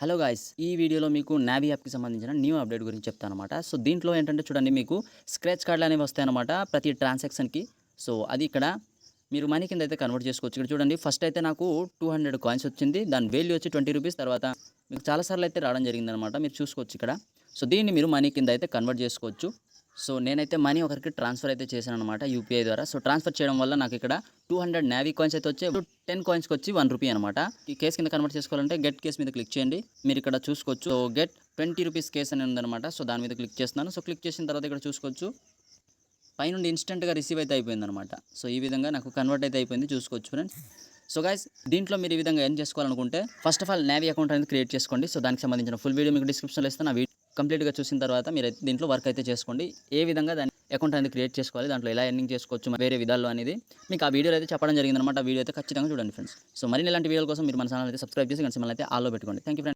Hello guys! ఈ వీడియోలో మీకు నావీ యాప్‌కి సంబంధించిన న్యూ అప్డేట్ గురించి చెప్తానన్నమాట. సో, దీంట్లో ఏంటంటే చూడండి మీకు స్క్రాచ్ కార్డ్‌లనేవి వస్తాయన్నమాట ప్రతి ట్రాన్సాక్షన్‌కి. సో, అది ఇక్కడ మీరు మనీ కింద అయితే కన్వర్ట్ చేసుకోవచ్చు. ఇక్కడ చూడండి ఫస్ట్ అయితే నాకు 200 కాయిన్స్ వచ్చింది. దాని వాల్యూ వచ్చి ₹20 తర్వాత మీకు చాలా సార్లు అయితే రావడం జరిగిందన్నమాట. మీరు చూసుకోవచ్చు ఇక్కడ. సో, దీన్ని మీరు మనీ కింద అయితే కన్వర్ట్ చేసుకోవచ్చు. సో, నేనైతే మనీ ఒకరికి ట్రాన్స్‌ఫర్ అయితే చేశానన్నమాట యూపీఐ ద్వారా. సో, ట్రాన్స్‌ఫర్ చేయడం వల్ల నాకు ఇక్కడ 200 నావీ కాయిన్స్ అయితే వచ్చాయి. 10 కాయిన్స్‌కి వచ్చి ₹1 అనమాట. ఈ కేస్ కింద కన్వర్ట్ చేసుకోవాలంటే గెట్ కేస్ మీద క్లిక్ చేయండి. మీరు ఇక్కడ చూసుకోవచ్చు. సో, గెట్ ₹20 కేస్ అని ఉందన్నమాట. సో, దాని మీద క్లిక్ చేస్తున్నాను. సో, క్లిక్ చేసిన తర్వాత ఇక్కడ చూసుకోవచ్చు. పైనుండి ఇన్‌స్టంట్‌గా రిసీవ్ అయితే అయిపోయిందన్నమాట. సో, ఈ విధంగా నాకు కన్వర్ట్ అయితే అయిపోయింది. చూసుకోవచ్చు ఫ్రెండ్స్. సో, గైస్ దీంట్లో మీరు ఈ విధంగా ఎర్న్ చేసుకోవాలనుకుంటే first of all navy account అనేది క్రియేట్ చేసుకోండి. సో, దానికి సంబంధించిన ఫుల్ వీడియో మీకు డిస్క్రిప్షన్‌లో ఇస్తాను. ఆ వీడియో కంప్లీట్‌గా చూసిన తర్వాత మీరైతే దీంట్లో వర్క్ అయితే చేసుకోండి. ఏ విధంగా దాన్ని అకౌంట్ అనేది క్రియేట్ చేసుకోవాలి, దాంట్లో ఎలా ఎర్నింగ్ చేసుకోవచ్చు వేరే విధాల్లో అనేది మీకు ఆ వీడియోలో అయితే చెప్పడం జరిగిందనమాట. ఆ వీడియో అయితే ఖచ్చితంగా చూడండి ఫ్రెండ్స్. సో, మరిన్ని ఇలాంటి వీడియోల కోసం మీరు మన ఛానల్ అయితే సబ్స్క్రైబ్ చేసి గంట సింబల్ అయితే ఆల్‌లో పెట్టుకోండి. Thank you friends.